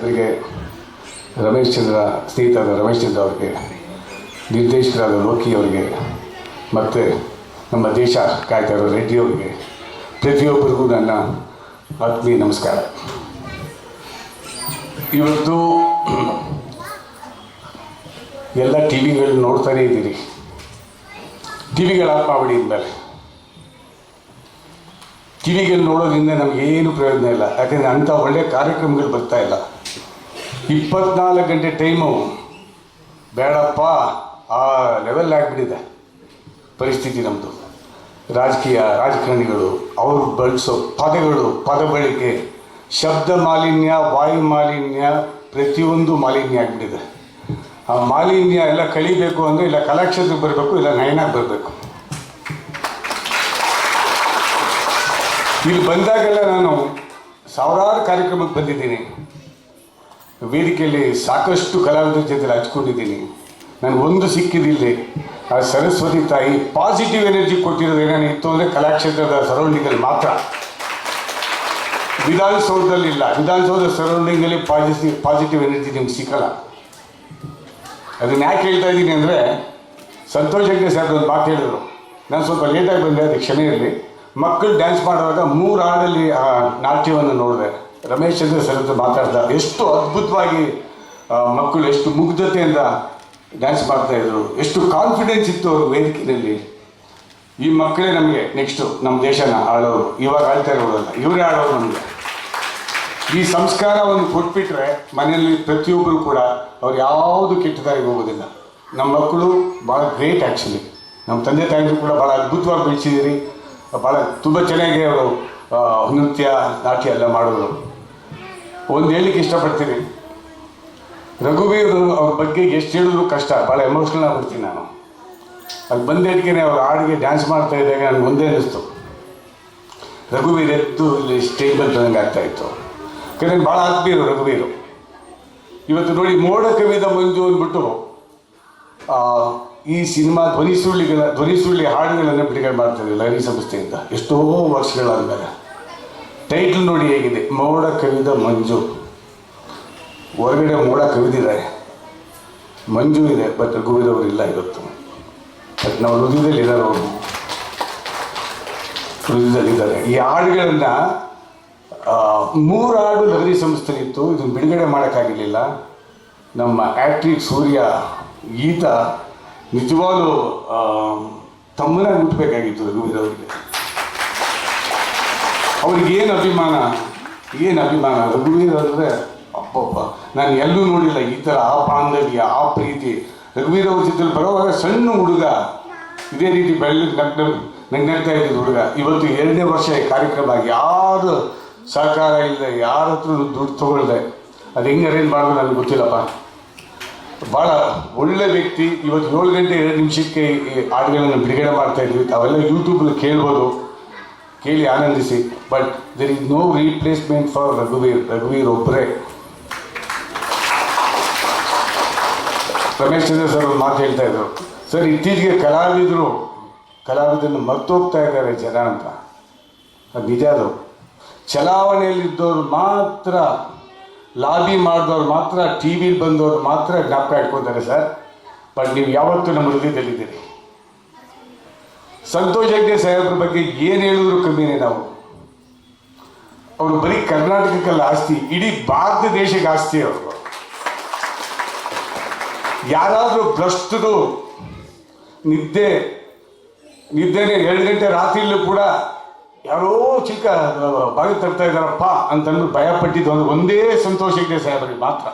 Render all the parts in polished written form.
ಅವರಿಗೆ ರಮೇಶ್ ಚಂದ್ರ ಸ್ನೇಹಿತರಾದ ರಮೇಶ್ ಚಂದ್ರ ಅವರಿಗೆ, ನಿರ್ದೇಶಕರಾದ ಲೋಕಿ ಅವರಿಗೆ, ಮತ್ತು ನಮ್ಮ ದೇಶ ಕಾಯ್ತಾ ಇರೋ ರೆಡ್ಡಿ ಅವರಿಗೆ, ಪ್ರತಿಯೊಬ್ಬರಿಗೂ ನನ್ನ ಆತ್ಮೀಯ ನಮಸ್ಕಾರ. ಇವತ್ತು ಎಲ್ಲ ಟಿ ವಿಗಳು ನೋಡ್ತಾನೇ ಇದ್ದೀರಿ. ಟಿ ವಿಗಳ ಆಪಾವಳಿ ಇದ್ಮೇಲೆ ಟಿ ವಿಗಳು ನೋಡೋದ್ರಿಂದ ನಮಗೇನು ಪ್ರಯೋಜನ ಇಲ್ಲ. ಯಾಕೆಂದರೆ ಅಂಥ ಒಳ್ಳೆಯ ಕಾರ್ಯಕ್ರಮಗಳು ಬರ್ತಾ ಇಲ್ಲ. 24 ಗಂಟೆ ಟೈಮು ಬೇಡಪ್ಪ, ಆ ಲೆವೆಲ್ ಆಗಿಬಿಟ್ಟಿದೆ ಪರಿಸ್ಥಿತಿ ನಮ್ಮದು. ರಾಜಕಾರಣಿಗಳು ಅವರು ಬಳಸೋ ಪದಗಳು, ಪದ ಬಳಕೆ, ಶಬ್ದ ಮಾಲಿನ್ಯ, ವಾಯು ಮಾಲಿನ್ಯ, ಪ್ರತಿಯೊಂದು ಮಾಲಿನ್ಯ ಆಗಿಬಿಟ್ಟಿದೆ. ಆ ಮಾಲಿನ್ಯ ಎಲ್ಲ ಕಳಿಬೇಕು ಅಂದರೆ ಇಲ್ಲ ಕಲಾಕ್ಷೇತ್ರಕ್ಕೆ ಬರಬೇಕು, ಇಲ್ಲ ನಯನಾಗಿ ಬರಬೇಕು. ಇಲ್ಲಿ ಬಂದಾಗೆಲ್ಲ ನಾನು ಸಾವಿರಾರು ಕಾರ್ಯಕ್ರಮಕ್ಕೆ ಬಂದಿದ್ದೀನಿ. ವೇದಿಕೆಯಲ್ಲಿ ಸಾಕಷ್ಟು ಕಲಾವಿದರ ಜೊತೆ ಹಂಚ್ಕೊಂಡಿದ್ದೀನಿ. ನನಗೊಂದು ಸಿಕ್ಕಿದಿಲ್ಲ. ಆ ಸರಸ್ವತಿ ತಾಯಿ ಪಾಸಿಟಿವ್ ಎನರ್ಜಿ ಕೊಟ್ಟಿರೋದು ಏನೇನು ಇತ್ತು ಅಂದರೆ ಕಲಾಕ್ಷೇತ್ರದ ಸರೌಂಡಿಂಗಲ್ಲಿ ಮಾತ್ರ. ವಿಧಾನಸೌಧದಲ್ಲಿ ಇಲ್ಲ. ವಿಧಾನಸೌಧ ಸರೌಂಡಿಂಗಲ್ಲಿ ಪಾಸಿಟಿವ್ ಎನರ್ಜಿ ನಿಮ್ಗೆ ಸಿಕ್ಕಲ್ಲ. ಅದನ್ನು ಯಾಕೆ ಹೇಳ್ತಾ ಇದ್ದೀನಿ ಅಂದರೆ, ಸಂತೋಷ್ ಹೆಗ್ಡೆ ಸಾಹೇಬ್ ಒಂದು ಮಾತು ಹೇಳಿದ್ರು. ನಾನು ಸ್ವಲ್ಪ ಲೇಟಾಗಿ ಬಂದೆ, ಅದಕ್ಕೆ ಕ್ಷಮೆ ಇರಲಿ. ಮಕ್ಕಳು ಡ್ಯಾನ್ಸ್ ಮಾಡುವಾಗ 3 ಹಾಡಲ್ಲಿ ಆ ನಾಟ್ಯವನ್ನು ನೋಡಿದೆ. ರಮೇಶ್ ಚಂದ್ರ ಸರ್ ಹತ್ರ ಮಾತಾಡ್ದ, ಎಷ್ಟು ಅದ್ಭುತವಾಗಿ ಮಕ್ಕಳು ಎಷ್ಟು ಮುಗ್ಧತೆಯಿಂದ ಡ್ಯಾನ್ಸ್ ಮಾಡ್ತಾಯಿದ್ರು, ಎಷ್ಟು ಕಾನ್ಫಿಡೆನ್ಸ್ ಇತ್ತು ಅವ್ರ ವೇದಿಕೆಯಲ್ಲಿ. ಈ ಮಕ್ಕಳೇ ನಮಗೆ ನೆಕ್ಸ್ಟು ನಮ್ಮ ದೇಶನ ಆಳೋರು. ಇವಾಗ ಆಳ್ತಾ ಇರೋರಲ್ಲ, ಇವರೇ ಆಳೋರು ನಮಗೆ. ಈ ಸಂಸ್ಕಾರವನ್ನು ಕೊಟ್ಬಿಟ್ರೆ ಮನೆಯಲ್ಲಿ ಪ್ರತಿಯೊಬ್ಬರು ಕೂಡ ಅವ್ರು ಯಾವುದು ಕೆಟ್ಟ ದಾರಿಗೆ ಹೋಗೋದಿಲ್ಲ. ನಮ್ಮ ಮಕ್ಕಳು ಭಾಳ ಗ್ರೇಟ್ ಆ್ಯಕ್ಚುಲಿ. ನಮ್ಮ ತಂದೆ ತಾಯಿಗಳು ಕೂಡ ಭಾಳ ಅದ್ಭುತವಾಗಿ ಬೆಳೆಸಿದ್ದೀರಿ. ಭಾಳ ತುಂಬ ಚೆನ್ನಾಗಿ ಅವರು ನೃತ್ಯ ನಾಟ್ಯ ಎಲ್ಲ ಮಾಡೋರು. ಒಂದು ಹೇಳಲಿಕ್ಕೆ ಇಷ್ಟಪಡ್ತೀನಿ, ರಘುವೀರ್ ಅವ್ರ ಬಗ್ಗೆ ಎಷ್ಟು ಹೇಳಿದ್ರು ಕಷ್ಟ. ಭಾಳ ಎಮೋಷ್ನಲ್ ಆಗ್ಬಿಡ್ತೀನಿ ನಾನು. ಅಲ್ಲಿ ಬಂದೇಟಿಗೆ ಅವ್ರ ಹಾಡಿಗೆ ಡ್ಯಾನ್ಸ್ ಮಾಡ್ತಾ ಇದ್ದಾಗ ನನಗೆ ಒಂದೇ ಅನ್ನಿಸ್ತು, ರಘುವೀರ್ ಎದ್ದು ಇಲ್ಲಿ ಸ್ಟೇಜ್ ಮೇಲೆ ತಂದಂಗೆ ಆಗ್ತಾಯಿತ್ತು. ಯಾಕಂದರೆ ಭಾಳ ಆತ್ಮೀಯರು ರಘುವೀರು. ಇವತ್ತು ನೋಡಿ, ಮೋಡ ಕವಿದ ಮಂಜು ಅಂದ್ಬಿಟ್ಟು ಈ ಸಿನಿಮಾ ಧ್ವನಿ ಸುಳ್ಳಿ ಹಾಡುಗಳನ್ನು ಬಿಡುಗಡೆ ಮಾಡ್ತಾಯಿದ್ವಿ ಲಹರಿ ಸಂಸ್ಥೆಯಿಂದ ಎಷ್ಟೋ ವರ್ಷಗಳಾದಮೇಲೆ. ಟೈಟ್ಲ್ ನೋಡಿ ಹೇಗಿದೆ, ಮೋಡ ಕವಿದ ಮಂಜು. ಹೊರಗಡೆ ಮೋಡ ಕವಿದಿದ್ದಾರೆ, ಮಂಜು ಇದೆ, ಬಟ್ ರಘುವೀರ್ ಇಲ್ಲ ಇವತ್ತು. ಬಟ್ ನಾವು ಹೃದಯದಲ್ಲಿದ್ದಾರೆ, ಅವರು ಹೃದಯದಲ್ಲಿದ್ದಾರೆ. ಈ ಹಾಡುಗಳನ್ನು 3 ಹಾಡು ಲಹರಿ ಸಂಸ್ಥೆಲಿತ್ತು. ಇದನ್ನು ಬಿಡುಗಡೆ ಮಾಡೋಕ್ಕಾಗಿರಲಿಲ್ಲ. ನಮ್ಮ ಆ್ಯಕ್ಟ್ರಿ ಸೂರ್ಯ ಗೀತ ನಿಜವಾಗ್ಲೂ ತಮ್ಮನಾಗಿ ಹುಟ್ಟಬೇಕಾಗಿತ್ತು ರಘುವೀರ್ ಅವರಿಗೆ. ಅವ್ರಿಗೇನು ಅಭಿಮಾನ, ಏನು ಅಭಿಮಾನ ರಘುವೀರ್ ಅಂದರೆ ಅಪ್ಪಪ್ಪ. ನಾನು ಎಲ್ಲೂ ನೋಡಿಲ್ಲ ಈ ಥರ ಆ ಬಾಂಧವ್ಯ, ಆ ಪ್ರೀತಿ. ರಘುವೀರ್ ಅವ್ರ ಜೊತೆ ಬರೋವಾಗ ಸಣ್ಣ ಹುಡುಗ ಇದೇ ರೀತಿ ನಂಗೆ ನಗ್ತಾ ಇದ್ದಿದ್ದು ಹುಡುಗ. ಇವತ್ತು 2ನೇ ವರ್ಷ ಈ ಕಾರ್ಯಕ್ರಮ. ಯಾರು ಸಹಕಾರ ಇಲ್ಲದೆ, ಯಾರ ಹತ್ರ ದುಡ್ಡು ತೊಗೊಳ್ದೆ, ಅದು ಹೆಂಗೆ ಅರೇಂಜ್ ಮಾಡೋದು ನನಗೆ ಗೊತ್ತಿಲ್ಲಪ್ಪ. ಭಾಳ ಒಳ್ಳೆ ವ್ಯಕ್ತಿ. ಇವತ್ತು 7 ಗಂಟೆ 2 ನಿಮಿಷಕ್ಕೆ ಈ ಹಾಡುಗಳನ್ನು ಬಿಡುಗಡೆ ಮಾಡ್ತಾಯಿದ್ವಿ. ತಾವೆಲ್ಲ ಯೂಟ್ಯೂಬಲ್ಲಿ ಕೇಳ್ಬೋದು, ಕೇಳಿ ಆನಂದಿಸಿ. But there is no replacement for ರಘುವೀರ್ ಒಬ್ಬರೇ. ರಮೇಶ್ ಚಂದ್ರ ಸರ್ ಒಂದು ಮಾತು ಹೇಳ್ತಾ ಇದ್ರು, ಸರ್ ಇತ್ತೀಚೆಗೆ ಕಲಾವಿದರನ್ನು ಮರ್ತೋಗ್ತಾ ಇದ್ದಾರೆ ಜನ ಅಂತ. ಅದು ನಿಜ. ಅದು ಚಲಾವಣೆಯಲ್ಲಿದ್ದವ್ರು ಮಾತ್ರ, ಲಾಬಿ ಮಾಡಿದವ್ರು ಮಾತ್ರ, ಟಿ ವಿಲಿ ಬಂದವ್ರು ಮಾತ್ರ ಜ್ಞಾಪಕ ಇಟ್ಕೊತಾರೆ ಸರ್. ಬಟ್ ನೀವು ಯಾವತ್ತೂ ನಮ್ಮ ಹೃದಯದಲ್ಲಿದ್ದೀರಿ. ಸಂತೋಷ್ ಹೆಗ್ಡೆ ಸಾಹೇಬ್ರ ಬಗ್ಗೆ ಏನು ಹೇಳಿದ್ರು ಕಮ್ಮಿನೇ ನಾವು. ಅವರು ಬರೀ ಕರ್ನಾಟಕಕ್ಕಲ್ಲ ಆಸ್ತಿ, ಇಡೀ ಭಾರತ ದೇಶಕ್ಕೆ ಆಸ್ತಿ ಅವರು. ಯಾರಾದರೂ ಭ್ರಷ್ಟರು ನಿದ್ದೆನೇ 2 ಗಂಟೆ ರಾತ್ರಿಯಲ್ಲೂ ಕೂಡ ಯಾರೋ ಚಿಕ್ಕ ಬಾಗಿ ತರ್ತಾ ಇದ್ದಾರಪ್ಪ ಅಂತಂದು ಭಯಪಟ್ಟಿದ್ದು ಒಂದು ಒಂದೇ ಸಂತೋಷ್ ಹೆಗ್ಡೆ ಸಾಹೇಬರಿಗೆ ಮಾತ್ರ.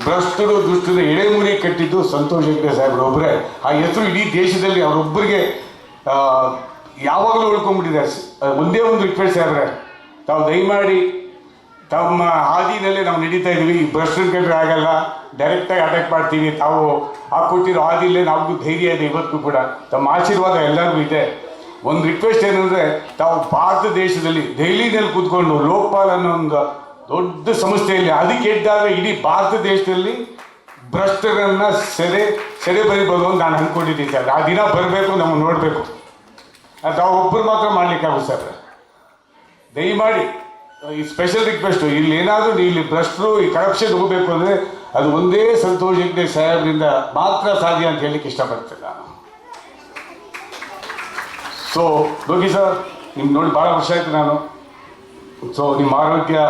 ಭ್ರಷ್ಟರು ದುಷ್ಟರು ಎಳೆಮುರಿ ಕಟ್ಟಿದ್ದು ಸಂತೋಷ್ ಹೆಗ್ಡೆ ಸಾಹೇಬ್ರು ಒಬ್ಬರೇ. ಆ ಹೆಸರು ಇಡೀ ದೇಶದಲ್ಲಿ ಅವರೊಬ್ಬರಿಗೆ ಯಾವಾಗಲೂ ಉಳ್ಕೊಂಡ್ಬಿಟ್ಟಿದೆ. ಒಂದೇ ಒಂದು ರಿಕ್ವೆಸ್ಟ್ ಸಾಹೇಬ್ರೆ, ತಾವು ದಯಮಾಡಿ ತಮ್ಮ ಹಾದಿನಲ್ಲೇ ನಾವು ನಡೀತಾ ಇದ್ದೀವಿ. ಈ ಭ್ರಷ್ಟರ ಕಂಡ್ರೆ ಆಗಲ್ಲ, ಡೈರೆಕ್ಟಾಗಿ ಅಟ್ಯಾಕ್ ಮಾಡ್ತೀವಿ. ತಾವು ಹಾಕ್ಕೊಟ್ಟಿರೋ ಹಾದಿಲೇ ನಮಗೂ ಧೈರ್ಯ ಇದೆ ಇವತ್ತು ಕೂಡ. ತಮ್ಮ ಆಶೀರ್ವಾದ ಎಲ್ಲರಿಗೂ ಇದೆ. ಒಂದು ರಿಕ್ವೆಸ್ಟ್ ಏನಂದರೆ, ತಾವು ಭಾರತ ದೇಶದಲ್ಲಿ ದೆಹಲಿನಲ್ಲಿ ಕೂತ್ಕೊಂಡು ಲೋಕಪಾಲ್ ಅನ್ನೋ ಒಂದು ದೊಡ್ಡ ಸಂಸ್ಥೆಯಲ್ಲಿ ಅದಕ್ಕೆ ಎದ್ದಾಗ ಇಡೀ ಭಾರತ ದೇಶದಲ್ಲಿ ಭ್ರಷ್ಟರನ್ನು ಸೆರೆ ಬರಿಬೋದು ಅಂತ ನಾನು ಅಂದ್ಕೊಂಡಿದ್ದೀನಿ ಸರ್. ಆ ದಿನ ಬರಬೇಕು, ನಾವು ನೋಡಬೇಕು. ಅದು ಒಬ್ಬರು ಮಾತ್ರ ಮಾಡಲಿಕ್ಕಾಗುತ್ತೆ ಸರ್. ದಯಮಾಡಿ ಈ ಸ್ಪೆಷಲ್ ರಿಕ್ವೆಸ್ಟು, ಇಲ್ಲಿ ಏನಾದರೂ ಇಲ್ಲಿ ಭ್ರಷ್ಟರು ಈ ಕರಪ್ಷನ್ ಹೋಗಬೇಕು ಅಂದರೆ ಅದು ಒಂದೇ ಸಂತೋಷ್ ಹೆಗ್ಡೆ ಸಾಹೇಬ್ರಿಂದ ಮಾತ್ರ ಸಾಧ್ಯ ಅಂತ ಹೇಳಲಿಕ್ಕೆ ಇಷ್ಟಪಡ್ತೇನೆ ನಾನು. ಸೊ ಯೋಗಿ ಸರ್, ನಿಮ್ಗೆ ನೋಡಿ ಭಾಳ ವರ್ಷ ಆಯಿತು ನಾನು. ಸೊ ನಿಮ್ಮ ಆರೋಗ್ಯ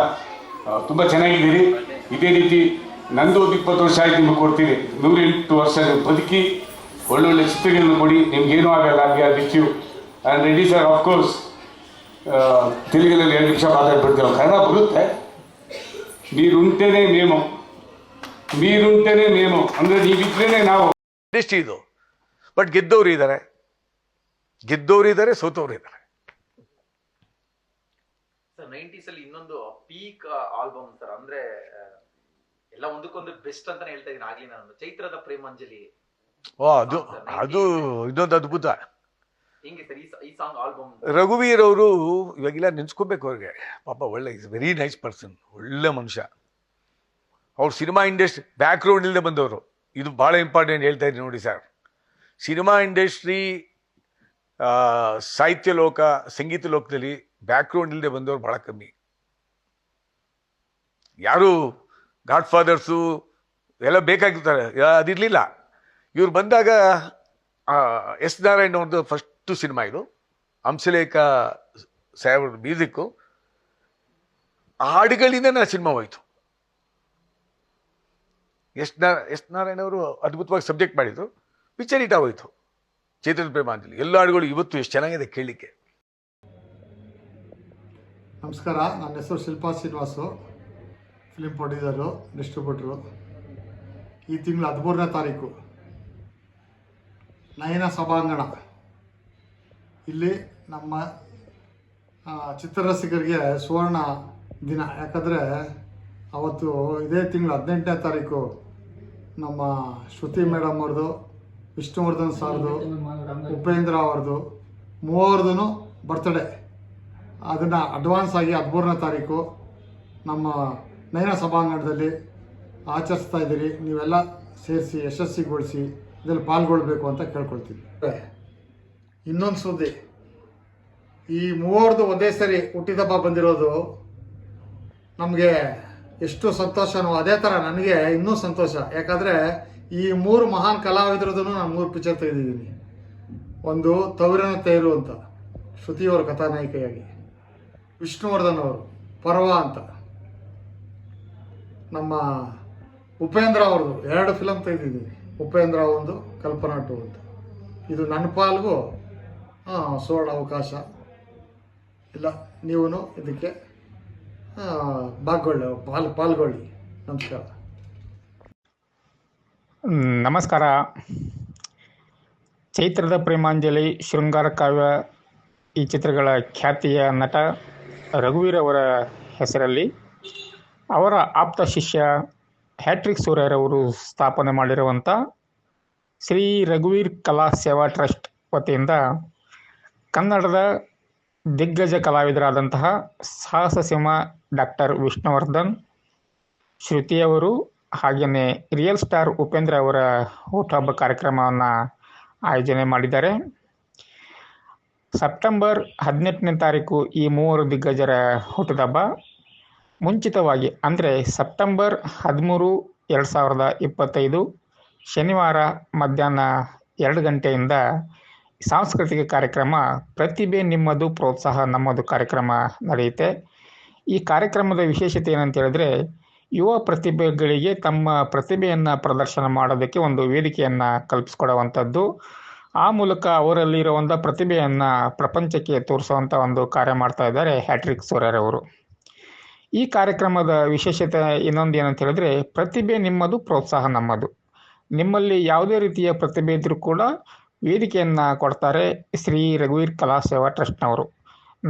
ತುಂಬ ಚೆನ್ನಾಗಿದ್ದೀರಿ. ಇದೇ ರೀತಿ ನಂದು 20 ವರ್ಷ ಆಯ್ತು ನಿಮ್ಗೆ ಕೊಡ್ತೀನಿ. 108 ವರ್ಷ ಬದುಕಿ ಒಳ್ಳೊಳ್ಳೆ ಚಿತ್ರಗಳನ್ನು ಕೊಡಿ, ನಿಮ್ಗೇನೂ ಆಗಲ್ಲ. We are with you and ready sir. Of course ತೆಲುಗಿನಲ್ಲಿ 2 ನಿಮಿಷ ಮಾತಾಡ್ಬಿಡ್ತೇವೆ, ಕನ್ನಡ ಬರುತ್ತೆ. ನೀರುಂಟೇನೆ ನೇಮು, ನೀರುಂಟೇನೆ ನೇಮು ಅಂದರೆ ನೀವಿದ್ರೇ ನಾವು ಇಂಡಸ್ಟ್ರಿ ಇದು. ಬಟ್ ಗೆದ್ದವರು ಇದ್ದಾರೆ, ಸೋತವರು ಇದ್ದಾರೆ. ಸರ್ 90s ಅಲ್ಲಿ ಇನ್ನೊಂದು ಪೀಕ್ ಆಲ್ಬಮ್ ಸರ್, ಅಂದ್ರೆ ಎಲ್ಲ ಒಂದಕ್ಕೊಂದು ಬೆಸ್ಟ್ ಅಂತಾನೆ ಹೇಳ್ತಾ ಇದ್ದೀನಿ. ಆಗ್ಲಿ ನಾನು ಚೈತ್ರದ ಪ್ರೇಮಾಂಜಲಿ, ಅದು ಇನ್ನೊಂದು ಅದ್ಭುತ. ಹಿಂಗೆ ಸರ್ ಈ ಸಾಂಗ್ ಆಲ್ಬಮ್. ರಘುವೀರ್ ಅವರು ಇವಾಗೆಲ್ಲ ನೆನ್ಸ್ಕೋಬೇಕು ಅವ್ರಿಗೆ. ಪಾಪ ಒಳ್ಳೆ ಇಸ್ ವೆರಿ ನೈಸ್ ಪರ್ಸನ್, ಒಳ್ಳೆ ಮನುಷ್ಯ. ಅವ್ರು ಸಿನಿಮಾ ಇಂಡಸ್ಟ್ರಿ ಬ್ಯಾಕ್ಗ್ರೌಂಡ್ ಇಲ್ಲದೆ ಬಂದವರು. ಇದು ಭಾಳ ಇಂಪಾರ್ಟೆಂಟ್ ಹೇಳ್ತಾ ಇದ್ದೀನಿ ನೋಡಿ ಸರ್. ಸಿನಿಮಾ ಇಂಡಸ್ಟ್ರಿ, ಸಾಹಿತ್ಯ ಲೋಕ, ಸಂಗೀತ ಲೋಕದಲ್ಲಿ ಬ್ಯಾಕ್ಗ್ರೌಂಡ್ ಇಲ್ಲದೆ ಬಂದವರು ಭಾಳ ಕಮ್ಮಿ. ಯಾರು ಗಾಡ್ ಫಾದರ್ಸು ಎಲ್ಲ ಬೇಕಾಗಿರ್ತಾರೆ, ಅದಿರಲಿಲ್ಲ. ಇವ್ರು ಬಂದಾಗ ಎಸ್ ನಾರಾಯಣ್ ಅವ್ರದ್ದು ಫಸ್ಟು ಸಿನಿಮಾ ಇದು, ಹಂಸಲೇಖ ಸಾಹೇಬ್ರದ್ದು ಮ್ಯೂಸಿಕ್ಕು. ಆ ಹಾಡುಗಳಿಂದ ನನ್ನ ಸಿನಿಮಾ ಹೋಯಿತು. ಎಸ್ ನಾರಾಯಣ್ ಅವರು ಅದ್ಭುತವಾಗಿ ಸಬ್ಜೆಕ್ಟ್ ಮಾಡಿದರು, ಪಿಕ್ಚರ್ ಹಿಟ್ ಆಗೋಯ್ತು. ಚೈತನ್ಯ ಪ್ರೇಮಾಂಜಲಿ ಎಲ್ಲ ಹಾಡುಗಳು ಇವತ್ತು ಎಷ್ಟು ಚೆನ್ನಾಗಿದೆ ಕೇಳಲಿಕ್ಕೆ. ನಮಸ್ಕಾರ, ನನ್ನ ಹೆಸರು ಶಿಲ್ಪಾ ಶ್ರೀನಿವಾಸು, ಫಿಲಿಂ ಪ್ರೊಡ್ಯೂಸರು, ಡಿಸ್ಟ್ರಿಬ್ಯೂಟ್ರು. ಈ ತಿಂಗಳು 13ನೇ ತಾರೀಕು ನಯನ ಸಭಾಂಗಣ ಇಲ್ಲಿ ನಮ್ಮ ಚಿತ್ರರಸಿಕರಿಗೆ ಸುವರ್ಣ ದಿನ. ಯಾಕಂದರೆ ಅವತ್ತು ಇದೇ ತಿಂಗಳು 18ನೇ ತಾರೀಕು ನಮ್ಮ ಶ್ರುತಿ ಮೇಡಮ್ ಅವ್ರದ್ದು, ವಿಷ್ಣುವರ್ಧನ್ ಸಾರ್ದು, ಉಪೇಂದ್ರ ಅವ್ರದ್ದು ಮೂವರದು ಬರ್ತ್ಡೇ. ಅದನ್ನು ಅಡ್ವಾನ್ಸ್ ಆಗಿ 13ನೇ ತಾರೀಕು ನಮ್ಮ ನಯನ ಸಭಾಂಗಣದಲ್ಲಿ ಆಚರಿಸ್ತಾ ಇದ್ದೀರಿ. ನೀವೆಲ್ಲ ಸೇರಿಸಿ ಯಶಸ್ವಿಗೊಳಿಸಿ ಇದರಲ್ಲಿ ಪಾಲ್ಗೊಳ್ಬೇಕು ಅಂತ ಕೇಳ್ಕೊಳ್ತೀವಿ. ಇನ್ನೊಂದು ಸುದ್ದಿ, ಈ ಮೂವರದು ಒಂದೇ ಸರಿ ಹುಟ್ಟಿದಬ್ಬ ಬಂದಿರೋದು ನಮಗೆ ಎಷ್ಟು ಸಂತೋಷನೋ ಅದೇ ಥರ ನನಗೆ ಇನ್ನೂ ಸಂತೋಷ. ಯಾಕಂದರೆ ಈ 3 ಮಹಾನ್ ಕಲಾವಿದರದೂ ನಾನು 3 ಪಿಕ್ಚರ್ ತೆಗೆದಿದ್ದೀನಿ. ಒಂದು ತವರಿನ ತೇರು ಅಂತ, ಶ್ರುತಿಯವರ ಕಥಾನಾಯಿಕೆಯಾಗಿ, ವಿಷ್ಣುವರ್ಧನ್ ಅವರು ಪರ್ವ ಅಂತ, ನಮ್ಮ ಉಪೇಂದ್ರ ಅವ್ರದ್ದು 2 ಫಿಲಮ್ ತೆಗೆದಿದ್ದೀನಿ. ಉಪೇಂದ್ರ ಒಂದು, ಕಲ್ಪನಾ 2 ಅಂತ. ಇದು ನನ್ನ ಪಾಲ್ಗೂ ಸುವರ್ಣ ಅವಕಾಶ ಇಲ್ಲ. ನೀವು ಇದಕ್ಕೆ ಪಾಲ್ಗೊಳ್ಳಿ. ನಮಸ್ಕಾರ. ನಮಸ್ಕಾರ. ಚೈತ್ರದ ಪ್ರೇಮಾಂಜಲಿ, ಶೃಂಗಾರ ಕಾವ್ಯ ಈ ಚಿತ್ರಗಳ ಖ್ಯಾತಿಯ ನಟ ರಘುವೀರ್ ಅವರ ಹೆಸರಲ್ಲಿ ಅವರ ಆಪ್ತ ಶಿಷ್ಯ ಹ್ಯಾಟ್ರಿಕ್ ಸೂರ್ಯರವರು ಸ್ಥಾಪನೆ ಮಾಡಿರುವಂಥ ಶ್ರೀ ರಘುವೀರ್ ಕಲಾ ಸೇವಾ ಟ್ರಸ್ಟ್ ವತಿಯಿಂದ ಕನ್ನಡದ ದಿಗ್ಗಜ ಕಲಾವಿದರಾದಂತಹ ಸಾಹಸ ಸಿಂಹ ಡಾಕ್ಟರ್ ವಿಷ್ಣುವರ್ಧನ್, ಶ್ರುತಿಯವರು, ಹಾಗೆಯೇ ರಿಯಲ್ ಸ್ಟಾರ್ ಉಪೇಂದ್ರ ಅವರ ಹುಟ್ಟುಹಬ್ಬ ಕಾರ್ಯಕ್ರಮವನ್ನು ಆಯೋಜನೆ ಮಾಡಿದ್ದಾರೆ. ಸೆಪ್ಟೆಂಬರ್ 18ನೇ ತಾರೀಕು ಈ 3 ದಿಗ್ಗಜರ ಹುಟ್ಟುಹಬ್ಬ. ಮುಂಚಿತವಾಗಿ ಅಂದರೆ ಸೆಪ್ಟೆಂಬರ್ 13, 2025 ಶನಿವಾರ ಮಧ್ಯಾಹ್ನ 2 ಗಂಟೆಯಿಂದ ಸಾಂಸ್ಕೃತಿಕ ಕಾರ್ಯಕ್ರಮ ಪ್ರತಿಭೆ ನಿಮ್ಮದು ಪ್ರೋತ್ಸಾಹ ನಮ್ಮದು ಕಾರ್ಯಕ್ರಮ ನಡೆಯುತ್ತೆ. ಈ ಕಾರ್ಯಕ್ರಮದ ವಿಶೇಷತೆ ಏನಂತ ಹೇಳಿದ್ರೆ, ಯುವ ಪ್ರತಿಭೆಗಳಿಗೆ ತಮ್ಮ ಪ್ರತಿಭೆಯನ್ನು ಪ್ರದರ್ಶನ ಮಾಡೋದಕ್ಕೆ ಒಂದು ವೇದಿಕೆಯನ್ನು ಕಲ್ಪಿಸ್ಕೊಡುವಂಥದ್ದು. ಆ ಮೂಲಕ ಅವರಲ್ಲಿರುವಂಥ ಪ್ರತಿಭೆಯನ್ನು ಪ್ರಪಂಚಕ್ಕೆ ತೋರಿಸುವಂಥ ಒಂದು ಕಾರ್ಯ ಮಾಡ್ತಾ ಇದ್ದಾರೆ ಹ್ಯಾಟ್ರಿಕ್ ಸೂರ್ಯರವರು. ಈ ಕಾರ್ಯಕ್ರಮದ ವಿಶೇಷತೆ ಇನ್ನೊಂದು ಏನಂತ ಹೇಳಿದ್ರೆ, ಪ್ರತಿಭೆ ನಿಮ್ಮದು ಪ್ರೋತ್ಸಾಹ ನಮ್ಮದು. ನಿಮ್ಮಲ್ಲಿ ಯಾವುದೇ ರೀತಿಯ ಪ್ರತಿಭೆ ಇದ್ದರೂ ಕೂಡ ವೇದಿಕೆಯನ್ನು ಕೊಡ್ತಾರೆ ಶ್ರೀ ರಘುವೀರ್ ಕಲಾ ಸೇವಾ ಟ್ರಸ್ಟ್ನವರು.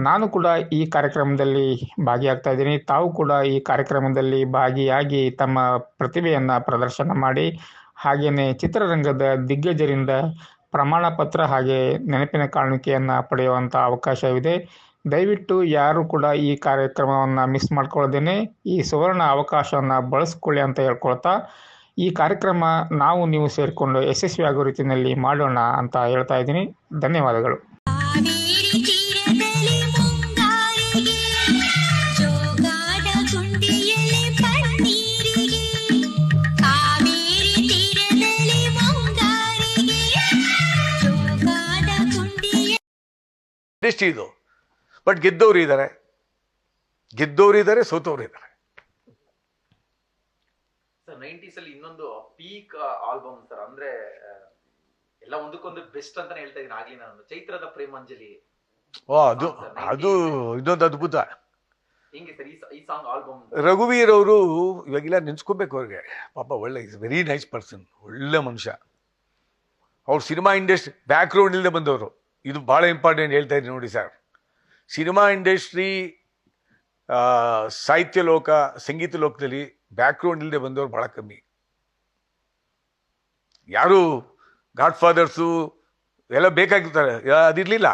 ನಾನು ಕೂಡ ಈ ಕಾರ್ಯಕ್ರಮದಲ್ಲಿ ಭಾಗಿಯಾಗ್ತಾ ಇದ್ದೀನಿ. ತಾವು ಕೂಡ ಈ ಕಾರ್ಯಕ್ರಮದಲ್ಲಿ ಭಾಗಿಯಾಗಿ ತಮ್ಮ ಪ್ರತಿಭೆಯನ್ನು ಪ್ರದರ್ಶನ ಮಾಡಿ, ಹಾಗೆಯೇ ಚಿತ್ರರಂಗದ ದಿಗ್ಗಜರಿಂದ ಪ್ರಮಾಣ ಪತ್ರ ಹಾಗೆ ನೆನಪಿನ ಕಾಣಿಕೆಯನ್ನು ಪಡೆಯುವಂಥ ಅವಕಾಶವಿದೆ. ದಯವಿಟ್ಟು ಯಾರು ಕೂಡ ಈ ಕಾರ್ಯಕ್ರಮವನ್ನು ಮಿಸ್ ಮಾಡ್ಕೊಳ್ಳದೇನೆ ಈ ಸುವರ್ಣ ಅವಕಾಶವನ್ನು ಬಳಸ್ಕೊಳ್ಳಿ ಅಂತ ಹೇಳ್ಕೊಳ್ತಾ, ಈ ಕಾರ್ಯಕ್ರಮ ನಾವು ನೀವು ಸೇರಿಕೊಂಡು ಯಶಸ್ವಿಯಾಗೋ ರೀತಿಯಲ್ಲಿ ಮಾಡೋಣ ಅಂತ ಹೇಳ್ತಾ ಇದ್ದೀನಿ. ಧನ್ಯವಾದಗಳು. ಇಂಡಸ್ಟ್ರಿ ಇದು. ಬಟ್ ಗೆದ್ದವ್ರು ಇದ್ದಾರೆ, ಸೋತವ್ರು ಇದ್ದಾರೆ. ಸರ್ 90s ಅಲ್ಲಿ ಇನ್ನೊಂದು ಪೀಕ್ ಆಲ್ಬಮ್ ಸರ್, ಅಂದ್ರೆ ಎಲ್ಲ ಒಂದಕ್ಕೊಂದು ಬೆಸ್ಟ್ ಅಂತಾನೆ ಹೇಳ್ತಾ ಇದೀನಿ ಆಗ್ಲಿ ನಾನು. ಚೈತ್ರದ ಪ್ರೇಮಾಂಜಲಿ ಅದು ಇದೊಂದು ಅದ್ಭುತ. ಹೆಂಗೆ ಸರ್ ಈ ಸಾಂಗ್ ಆಲ್ಬಮ್? ರಘುವೀರ್ ಅವರು ಇವಾಗೆಲ್ಲ ನೆನ್ಸ್ಕೋಬೇಕು ಅವ್ರಿಗೆ. ಪಾಪ ಒಳ್ಳೆ ವೆರಿ ನೈಸ್ ಪರ್ಸನ್, ಒಳ್ಳೆ ಮನುಷ್ಯ. ಅವ್ರು ಸಿನಿಮಾ ಇಂಡಸ್ಟ್ರಿ ಬ್ಯಾಕ್ಗ್ರೌಂಡ್ ಇಲ್ಲದೆ ಬಂದವರು. ಇದು ಭಾಳ ಇಂಪಾರ್ಟೆಂಟ್ ಹೇಳ್ತಾ ಇದ್ದೀನಿ ನೋಡಿ ಸರ್. ಸಿನಿಮಾ ಇಂಡಸ್ಟ್ರಿ, ಸಾಹಿತ್ಯ ಲೋಕ, ಸಂಗೀತ ಲೋಕದಲ್ಲಿ ಬ್ಯಾಕ್ಗ್ರೌಂಡ್ ಇಲ್ಲದೆ ಬಂದವರು ಭಾಳ ಕಮ್ಮಿ. ಯಾರು ಗಾಡ್ ಫಾದರ್ಸು ಎಲ್ಲ ಬೇಕಾಗಿರ್ತಾರೆ, ಅದಿರಲಿಲ್ಲ.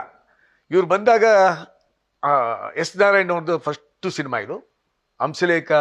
ಇವ್ರು ಬಂದಾಗ ಎಸ್ ನಾರಾಯಣ್ ಅವ್ರದ್ದು ಫಸ್ಟು ಸಿನಿಮಾ ಇದು. ಹಂಸಲೇಖ